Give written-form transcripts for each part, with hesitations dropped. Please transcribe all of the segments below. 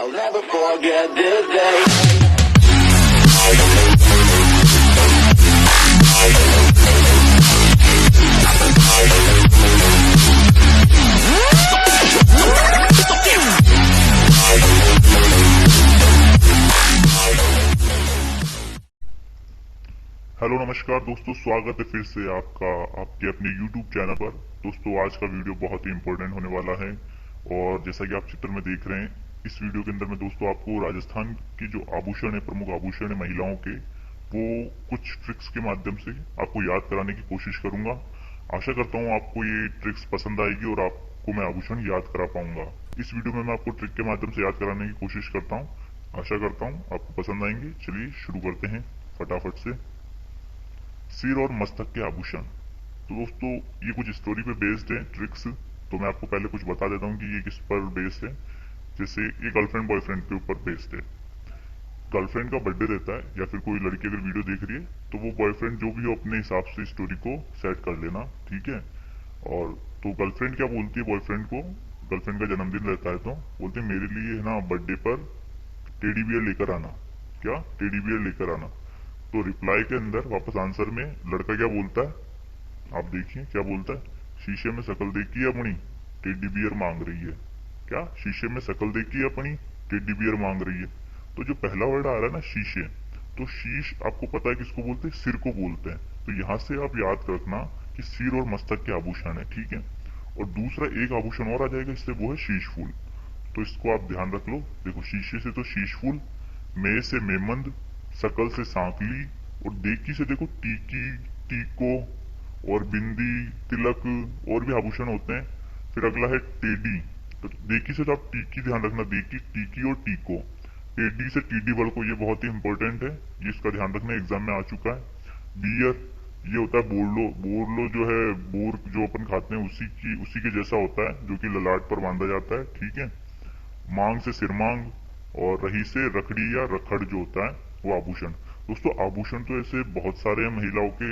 I'll never forget this day. Hello नमस्कार दोस्तों, स्वागत है फिर से आपका आपके अपने YouTube चैनल पर। दोस्तों आज का वीडियो बहुत ही इंपॉर्टेंट होने वाला है और जैसा कि आप चित्र में देख रहे हैं, इस वीडियो के अंदर मैं दोस्तों आपको राजस्थान के जो आभूषण है, प्रमुख आभूषण है महिलाओं के, वो कुछ ट्रिक्स के माध्यम से आपको याद कराने की कोशिश करूंगा। आशा करता हूँ आपको ये ट्रिक्स पसंद आएगी और आपको मैं आभूषण याद करा पाऊंगा। इस वीडियो में मैं आपको ट्रिक के माध्यम से याद कराने की कोशिश करता हूँ। आशा करता हूँ आपको पसंद आएंगे। चलिए शुरू करते हैं फटाफट से। सिर और मस्तक के आभूषण। तो दोस्तों ये कुछ स्टोरी पे बेस्ड है ट्रिक्स, तो मैं आपको पहले कुछ बता देता हूँ कि ये किस पर बेस्ड है। जैसे ये गर्लफ्रेंड बॉयफ्रेंड के ऊपर बेस्ड है। गर्लफ्रेंड का बर्थडे रहता है या फिर कोई लड़की अगर वीडियो देख रही है तो वो बॉयफ्रेंड जो भी हो अपने हिसाब से स्टोरी को सेट कर लेना, ठीक है। और तो गर्लफ्रेंड क्या बोलती है बॉयफ्रेंड को, गर्लफ्रेंड का जन्मदिन रहता है तो बोलते हैं मेरे लिए है ना बर्थडे पर टेडी बियर लेकर आना। क्या? टेडी बियर लेकर आना। तो रिप्लाई के अंदर वापस आंसर में लड़का क्या बोलता है, आप देखिए क्या बोलता है। शीशे में शक्ल देखी है अपनी, टेडी बियर मांग रही है। क्या? शीशे में शक्ल देखी है अपनी, टेडी बियर मांग रही है। तो जो पहला वर्ड आ रहा है ना शीशे, तो शीश आपको पता है किसको बोलते हैं, सिर को बोलते हैं। तो यहाँ से आप याद रखना कि सिर और मस्तक के आभूषण है, ठीक है। और दूसरा एक आभूषण और आ जाएगा इससे, वो है शीश फूल। तो इसको आप ध्यान रख लो। देखो शीशे से तो शीश फूल, मे से मेमंद, शकल से सांकली, और देखी से देखो टीकी, टीको और बिंदी, तिलक और भी आभूषण होते हैं। फिर अगला है टेडी। तो देखी से तो आप टीकी ध्यान रखना, देखी, टीकी और टीको। टेडी से टीडी वर्ड को, ये बहुत ही इंपॉर्टेंट है, ये इसका ध्यान रखना, एग्जाम में आ चुका है। बियर ये होता है बोरलो। बोरलो जो है, बोर जो अपन खाते हैं उसी के जैसा होता है, जो कि ललाट पर बांधा जाता है, ठीक है। मांग से सिरमांग, और रही से रखड़ी या रखड़ जो होता है वो आभूषण। दोस्तों आभूषण तो ऐसे बहुत सारे हैं महिलाओं के,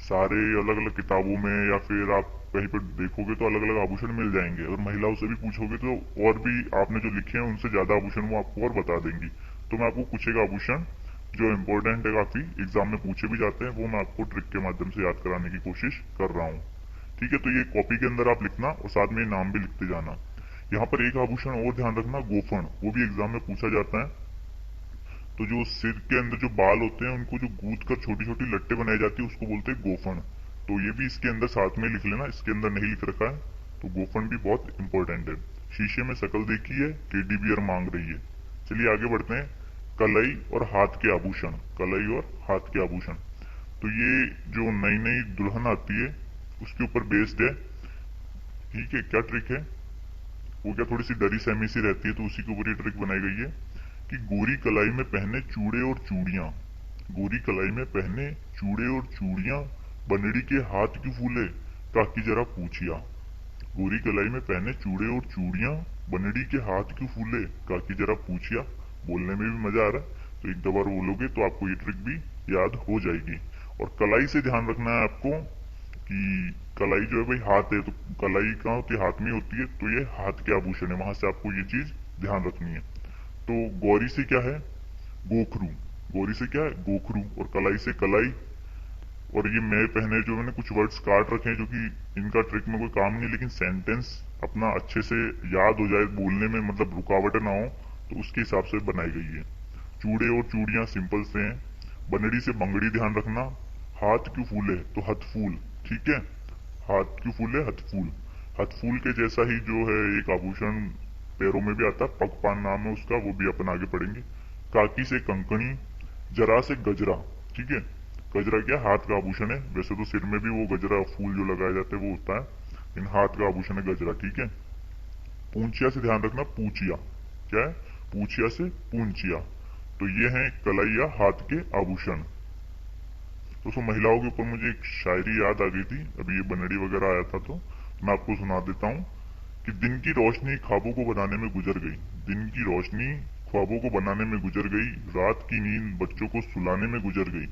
सारे अलग अलग किताबों में या फिर आप कहीं पर देखोगे तो अलग अलग आभूषण मिल जाएंगे। और महिलाओं से भी पूछोगे तो और भी आपने जो लिखे हैं उनसे ज्यादा आभूषण वो आपको और बता देंगी। तो मैं आपको कुछ एक आभूषण जो इम्पोर्टेंट है, काफी एग्जाम में पूछे भी जाते हैं, वो मैं आपको ट्रिक के माध्यम से याद कराने की कोशिश कर रहा हूँ, ठीक है। तो ये कॉपी के अंदर आप लिखना और साथ में नाम भी लिखते जाना। यहाँ पर एक आभूषण और ध्यान रखना, गोफन, वो भी एग्जाम में पूछा जाता है। तो जो सिर के अंदर जो बाल होते हैं उनको जो गूंथ कर छोटी छोटी लट्टे बनाई जाती है उसको बोलते हैं गोफन। तो ये भी इसके अंदर साथ में लिख लेना, इसके अंदर नहीं लिख रखा है। तो गोफन भी बहुत इंपॉर्टेंट है। शीशे में शक्ल देखी है, टेडी बियर मांग रही है। चलिए आगे बढ़ते हैं। कलाई और हाथ के आभूषण। कलाई और हाथ के आभूषण, तो ये जो नई नई दुल्हन आती है उसके ऊपर बेस्ड है, ठीक है। क्या ट्रिक है वो, क्या थोड़ी सी डरी सहमी सी रहती है तो उसी के ऊपर ये ट्रिक बनाई गई है कि गोरी कलाई में पहने चूड़े और चूड़ियां। गोरी कलाई में पहने चूड़े और चूड़ियां, बनड़ी के हाथ क्यों फूले, काकी जरा पूछिया। गोरी कलाई में पहने चूड़े और चूड़ियां, बनड़ी के हाथ क्यों फूले, काकी जरा पूछिया। बोलने में भी मजा आ रहा है, तो एक दो बार बोलोगे तो आपको ये ट्रिक भी याद हो जाएगी। और कलाई से ध्यान रखना है आपको कि कलाई जो है भाई हाथ है, तो कलाई कहाँ होती है, हाथ में होती है, तो ये हाथ के आभूषण है, वहां से आपको ये चीज ध्यान रखनी है। तो गौरी से क्या है, गोखरू। गौरी से क्या है, गोखरू। और कलाई से कलाई। और ये मैं पहने, जो मैंने कुछ वर्ड्स काट रखे हैं जो कि इनका ट्रिक में कोई काम नहीं, लेकिन सेंटेंस अपना अच्छे से याद हो जाए, बोलने में मतलब रुकावटें ना हो, तो उसके हिसाब से बनाई गई है। चूड़े और चूड़ियां सिंपल से हैं। बनड़ी से बंगड़ी ध्यान रखना। हाथ क्यों फूले, तो हथफूल, ठीक है। हाथ क्यों फूले, हथफूल। हथफूल के जैसा ही जो है एक आभूषण पैरों में भी आता है, पगपान नाम है उसका, वो भी अपन आगे पढ़ेंगे। काकी से कंकणी, जरा से गजरा, ठीक है। गजरा क्या, हाथ का आभूषण है। वैसे तो सिर में भी वो गजरा फूल जो लगाए जाते हैं वो होता है, लेकिन हाथ का आभूषण है गजरा, ठीक है। पूंछिया से ध्यान रखना, पूछिया। क्या है, पूछिया से पूंछिया। तो ये है कलाई या हाथ के आभूषण। दोस्तों महिलाओं के ऊपर मुझे एक शायरी याद आ गई थी, अभी ये बनड़ी वगैरह आया था तो मैं आपको सुना देता हूँ कि दिन की रोशनी ख्वाबों को बनाने में गुजर गई। दिन की रोशनी ख्वाबों को बनाने में गुजर गई, रात की नींद बच्चों को सुलाने में गुजर गई।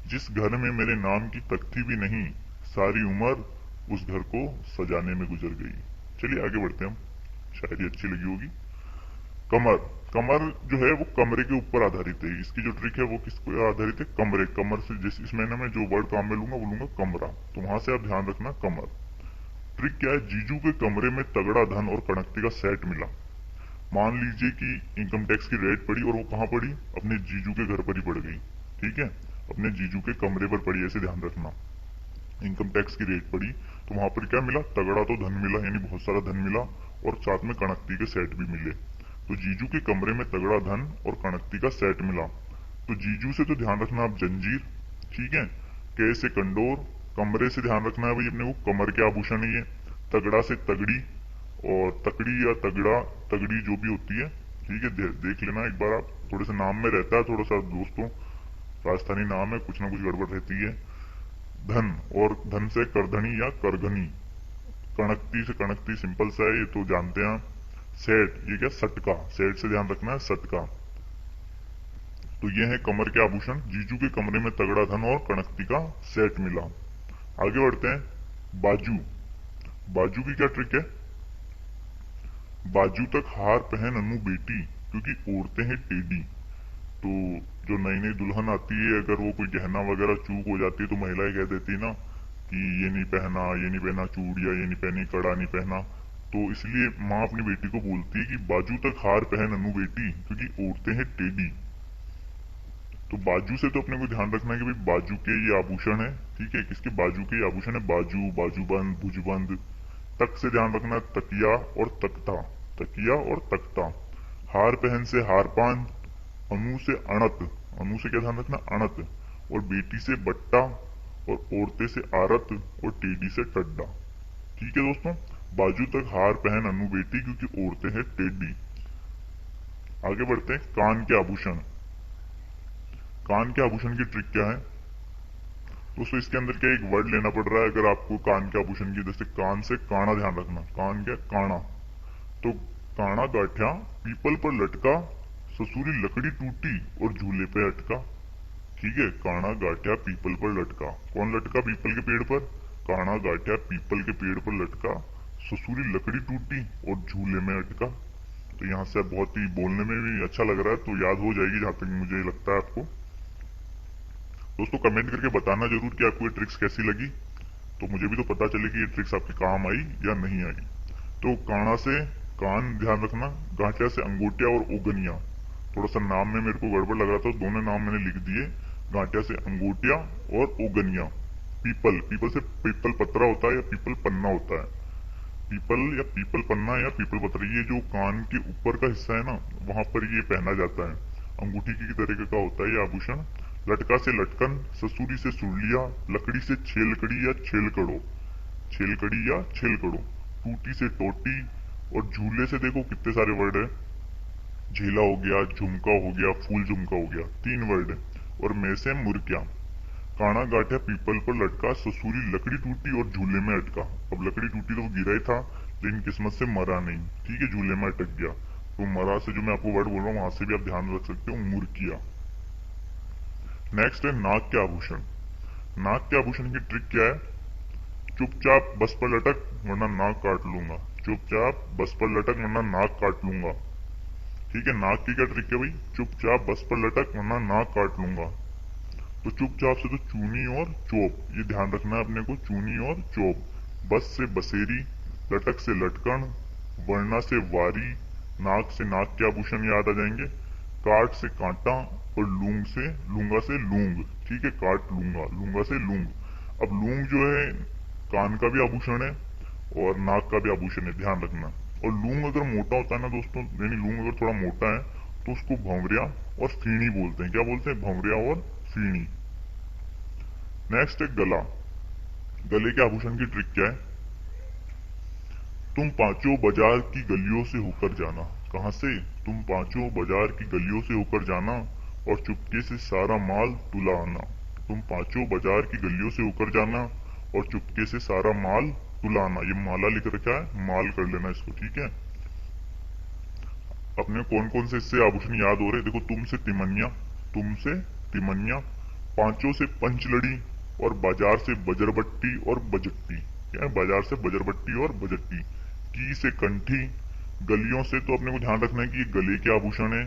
जिस घर में मेरे नाम की तख्ती भी नहीं, सारी उम्र उस घर को सजाने में गुजर गई। चलिए आगे बढ़ते हैं हम, शायरी अच्छी लगी होगी। कमर, कमर जो है वो कमरे के ऊपर आधारित है। इसकी जो ट्रिक है वो किस पर आधारित है? कमरे, कमर से जिस इसमें ना मैं जो वर्ड काम में लूंगा वो लूंगा कमरा, तो वहां से आप ध्यान रखना कमर। ट्रिक क्या है? जीजू के कमरे में तगड़ा धन और कड़कती का सेट मिला। मान लीजिए कि इनकम टैक्स की रेड पड़ी और वो कहाँ पड़ी? अपने जीजू के घर पर ही पड़ गई, ठीक है, अपने जीजू के कमरे पर पड़ी, ऐसे ध्यान रखना। इनकम टैक्स की रेड पड़ी तो वहां पर क्या मिला? तगड़ा तो धन मिला, यानी बहुत सारा धन मिला, और साथ में कड़कती के सेट भी मिले। तो जीजू के कमरे में तगड़ा धन और कड़कती का सेट मिला। तो जीजू से तो ध्यान रखना आप जंजीर, ठीक है, के से कंडोर, कमरे से ध्यान रखना है भाई अपने को कमर के आभूषण ही है, तगड़ा से तगड़ी, और तकड़ी या तगड़ा, तगड़ी जो भी होती है, ठीक है, देख लेना एक बार आप, थोड़े से नाम में रहता है थोड़ा सा दोस्तों, राजस्थानी नाम है, कुछ ना कुछ गड़बड़ रहती है। धन, और धन से करधनी या करघनी, कणकती से कणकती सिंपल सा है, ये तो जानते हैं आप। सेट, ये क्या? सटका, सेट से ध्यान रखना है सटका। तो ये है कमर के आभूषण, जीजू के कमरे में तगड़ा धन और कणकती का सेट मिला। आगे बढ़ते हैं। बाजू, बाजू की क्या ट्रिक है? बाजू तक हार पहन अनु बेटी, क्योंकि ओढ़ते हैं टेडी। तो जो नई नई दुल्हन आती है, अगर वो कोई गहना वगैरह चूक हो जाती है तो महिलाएं कह देती है ना कि ये नहीं पहना, ये नहीं पहना चूड़िया, ये नहीं पहनी, कड़ा नहीं पहना। तो इसलिए माँ अपनी बेटी को बोलती है कि बाजू तक हार पहन अनु बेटी, क्योंकि ओढ़ते हैं टेडी। तो बाजू से तो अपने को ध्यान रखना है कि भाई बाजू के ये आभूषण है, ठीक है, किसके? बाजू के ये आभूषण है, बाजू, बाजूबंद, भुजबंद। तक से ध्यान रखना तकिया और तख्ता, तकिया और तख्ता। हार पहन से हारपान, अनु से अणत, अनु से क्या ध्यान रखना? अणत, और बेटी से बट्टा, और औरते से आरत, और टेडी से टड्डा। ठीक है दोस्तों, बाजू तक हार पहन अनु बेटी, क्योंकि औरते हैं टेडी। आगे बढ़ते हैं। कान के आभूषण, कान के आभूषण की ट्रिक क्या है दोस्तों? इसके अंदर क्या एक वर्ड लेना पड़ रहा है अगर आपको कान के आभूषण की, जैसे कान से काना, ध्यान रखना, कान क्या? काना। तो काना गाठिया पीपल पर लटका, ससुरी लकड़ी टूटी और झूले पे अटका। ठीक है, काना गाठिया पीपल पर लटका, कौन लटका पीपल के पेड़ पर? काना गाठिया पीपल के पेड़ पर लटका, ससुरी लकड़ी टूटी और झूले में अटका। तो यहाँ से बहुत ही बोलने में भी अच्छा लग रहा है, तो याद हो जाएगी जहां तक मुझे लगता है आपको। दोस्तों कमेंट करके बताना जरूर कि आपको ये ट्रिक्स कैसी लगी, तो मुझे भी तो पता चले कि ये ट्रिक्स आपके काम आई या नहीं आई। तो काना से कान ध्यान रखना, गांठिया से अंगूठिया और ओगनिया। थोड़ा सा नाम में मेरे को गड़बड़ लग रहा था, दोनों नाम मैंने लिख दिए, गांठिया से अंगूठिया और ओगनिया। पीपल, पीपल से पीपल पत्रा होता है या पीपल पन्ना होता है, पीपल या पीपल पन्ना या पीपल पत्रा, ये जो कान के ऊपर का हिस्सा है ना, वहां पर ये पहना जाता है, अंगूठी की तरीके का होता है ये आभूषण। लटका से लटकन, ससुरी से सुरलिया, लकड़ी से छेलकड़ी या छेलकड़ो, छेलकड़ी या छेलकड़ो, टूटी से टोटी, और झूले से देखो कितने सारे वर्ड है, झेला हो गया, झुमका हो गया, फूल झुमका हो गया, 3 वर्ड है, और मैं से मुर्किया। काना गाठिया पीपल पर लटका, ससुरी लकड़ी टूटी और झूले में अटका। अब लकड़ी टूटी तो वो गिरा ही था, लेकिन किस्मत से मरा नहीं, ठीक है, झूले में अटक गया। तो मरा से जो मैं आपको वर्ड बोल रहा हूँ वहां से भी आप ध्यान रख सकते हो, मुर्किया। नेक्स्ट है नाक के आभूषण। नाक के आभूषण की ट्रिक क्या है? चुपचाप बस पर लटक वरना नाक काट लूंगा, चुपचाप बस पर लटक वरना नाक काट लूंगा। ठीक है, नाक की क्या ट्रिक है भाई? चुपचाप बस पर लटक वरना नाक काट लूंगा। तो चुपचाप से तो चूनी और चोप, ये ध्यान रखना है अपने को, चूनी और चोप। बस से बसेरी, लटक से लटकन, वरना से वारी, नाक से नाक के आभूषण याद आ जाएंगे, काट से कांटा, और लूंग से, लूंगा से लूंग। ठीक है, काट लूंगा, लूंगा से लूंग। अब लूंग जो है कान का भी आभूषण है और नाक का भी आभूषण है, ध्यान रखना। और लूंग अगर मोटा होता है ना दोस्तों, यानी लूंग अगर थोड़ा मोटा है तो उसको भंवरिया और फीणी बोलते हैं। क्या बोलते हैं? भंवरिया और फीणी। नेक्स्ट है गला। गले के आभूषण की ट्रिक क्या है? तुम पांचों बाजार की गलियों से होकर जाना, कहां से? तुम पांचों बाजार की गलियों से होकर जाना और चुपके से सारा माल तुला आना। तुम पांचों बाजार की गलियों से होकर जाना और चुपके से सारा माल तुला आना। ये माला लिख रखा है, माल कर लेना इसको, ठीक है। अपने कौन कौन से इससे आभूषण याद हो रहे? देखो, तुमसे तिमनिया, तुमसे तिमनिया, पांचों से पंचलड़ी, और बाजार से बजरबट्टी और बजट्टी। क्या है? बाजार से बजरबट्टी और बजट्टी। की से कंठी, गलियों से तो अपने को ध्यान रखना है कि ये गले के आभूषण है,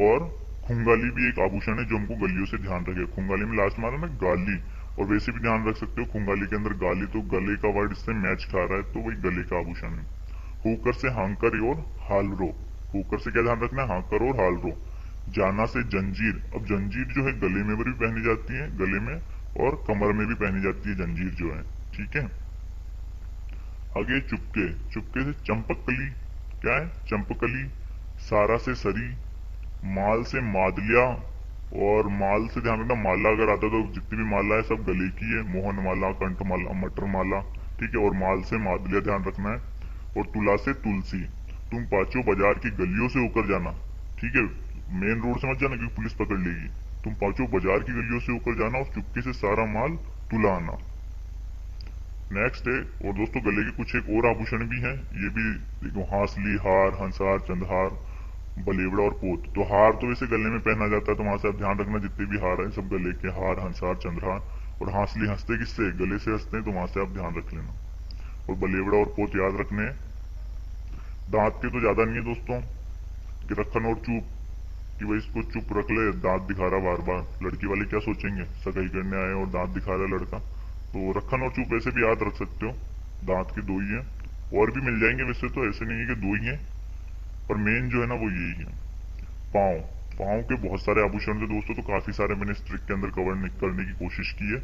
और खुंगाली भी एक आभूषण है जो हमको गलियों से ध्यान रखे। खुंगाली में लास्ट मारा ना गाली, और वैसे भी ध्यान रख सकते हो खुंगाली के अंदर गाली, तो गले का वर्ड इससे मैच खा रहा है, तो वही गले का आभूषण है। होकर से हांकर और हालरो, होकर से क्या ध्यान रखना है, हांकर और हालरो। जाना से जंजीर, अब जंजीर जो है गले में भी पहनी जाती है, गले में और कमर में भी पहनी जाती है जंजीर जो है, ठीक है। आगे चुपके, चुपके से चंपकली, क्या है चंपकली। सारा से सरी, माल से मादलिया, और माल से ध्यान रखना माला अगर आता तो जितनी भी माला है सब गले की है, मोहन माला, कंठ माला, मटर माला, ठीक है। और माल से मादलिया ध्यान रखना है। और तुला से तुलसी। तुम पांचों बाजार की गलियों से होकर जाना, ठीक है। मेन रोड से मत जाना क्योंकि पुलिस पकड़ लेगी। तुम पांचों बाजार की गलियों से होकर जाना और चुपके से सारा माल तुला आना। नेक्स्ट है, और दोस्तों गले के कुछ एक और आभूषण भी हैं, ये भी देखो, हासली, हार, हंसहार, चंद्रहार, बलेवड़ा और पोत। तो हार तो वैसे गले में पहना जाता है, तो वहां से आप ध्यान रखना जितने भी हार है सब गले के, हार, हंसहार, चंद्रहार। और हासली हंसते किससे, गले से हंसते हैं, तो वहां से आप ध्यान रख लेना। और बलेवड़ा और पोत याद रखने हैं। दांत के तो ज्यादा नहीं है दोस्तों, कि रखन और चुप, कि भाई इसको चुप रख ले, दांत दिखा रहा बार बार, लड़की वाले क्या सोचेंगे, सगाई करने आए और दांत दिखा रहा है लड़का। तो रखन और चुप ऐसे भी याद रख सकते हो, दांत के दो ही है। और भी मिल जाएंगे वैसे, तो ऐसे नहीं है कि दो ही है, पर मेन जो है ना वो यही है। पाँव, पाँव के बहुत सारे आभूषण थे दोस्तों, तो काफी सारे मैंने इस ट्रिक के अंदर कवर करने की कोशिश की है।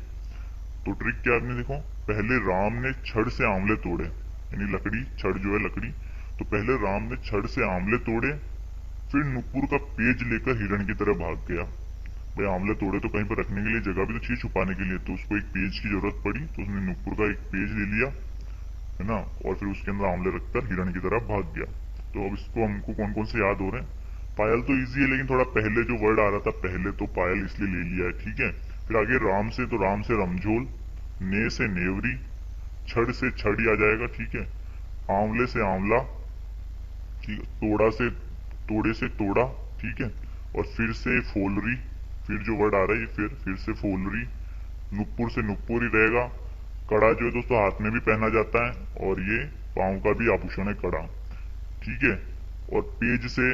तो ट्रिक क्या आपने देखो, पहले राम ने छड़ से आंवले तोड़े, यानी लकड़ी, छड़ जो है लकड़ी, तो पहले राम ने छड़ से आंवले तोड़े, फिर नुपुर का पेज लेकर हिरण की तरह भाग गया। भाई आंवले तोड़े तो कहीं पर रखने के लिए जगह भी तो चाहिए छुपाने के लिए, तो उसको एक पेज की जरूरत पड़ी, तो उसने नुपुर का एक पेज ले लिया, है ना, और फिर उसके अंदर आंवले रखकर हिरण की तरह भाग गया। तो अब इसको हमको कौन कौन से याद हो रहे हैं। पायल तो इजी है, लेकिन थोड़ा पहले जो वर्ड आ रहा था पहले, तो पायल इसलिए ले लिया है, ठीक है। फिर आगे राम से, तो राम से रमझोल, ने से नेवरी, छड़ से छड़ी आ जाएगा, ठीक है। आंवले से आंवला, ठीक है। तोड़ा से, तोड़े से तोड़ा, ठीक है। और फिर से फोलरी, फिर जो वर्ड आ रहा है ये फिर से फोलरी। नुपुर से नुपुर ही रहेगा। कड़ा जो है दोस्तों हाथ में भी पहना जाता है, और ये पांव का भी आभूषण है कड़ा, ठीक है। और पेज से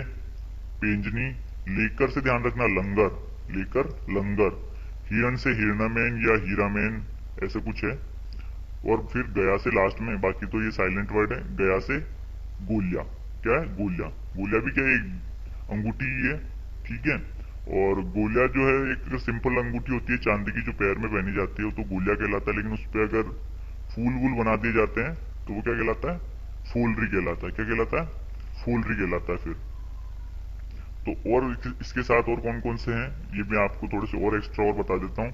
पेंजनी, लेकर से ध्यान रखना लंगर, लेकर लंगर। हिरण से हिरणामेन या हीरामेन ऐसे कुछ है। और फिर गया से लास्ट में, बाकी तो ये साइलेंट वर्ड है। गया से गोलिया, क्या है गोलिया, गोलिया भी क्या है, एक अंगूठी ही है, ठीक है। और गोलिया जो है एक सिंपल अंगूठी होती है चांदी की, जो पैर में पहनी जाती है, तो गोलिया कहलाता है। लेकिन उस पर अगर फूल वूल बना दिए जाते हैं तो वो क्या कहलाता है, फूलरी कहलाता है। क्या कहलाता है, फूलरी कहलाता है। फिर तो और इसके साथ और कौन कौन से हैं, ये मैं आपको थोड़े से और एक्स्ट्रा और बता देता हूँ।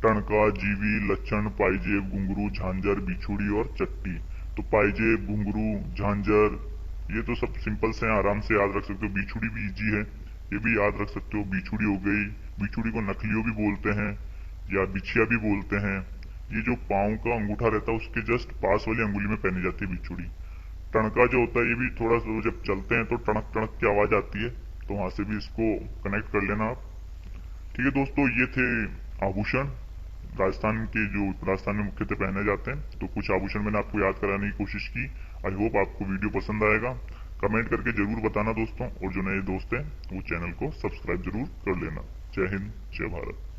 टणका, जीवी, लक्षण, पाइजेब, घुंघरू, झांझर, बिछुड़ी और चट्टी। तो पाइजेब, घुंघरू, झांझर, ये तो सब सिंपल से हैं, आराम से याद रख सकते हो। बिछुड़ी भी इजी है, ये भी याद रख सकते हो। बिछुड़ी हो गई, बिछुड़ी को नखलियो भी बोलते हैं या बिछिया भी बोलते हैं। ये जो पाँव का अंगूठा रहता है उसके जस्ट पास वाली अंगुली में पहनी जाती है बिछुड़ी। टणका जो होता है ये भी थोड़ा सा जब चलते हैं तो टणक टणक की आवाज आती है, तो वहां से भी इसको कनेक्ट कर लेना आप। ठीक है दोस्तों, ये थे आभूषण राजस्थान के, जो राजस्थान में मुख्यतः पहने जाते हैं। तो कुछ आभूषण मैंने आपको याद कराने की कोशिश की। आई होप आपको वीडियो पसंद आएगा। कमेंट करके जरूर बताना दोस्तों, और जो नए दोस्त हैं वो चैनल को सब्सक्राइब जरूर कर लेना। जय हिंद, जय भारत।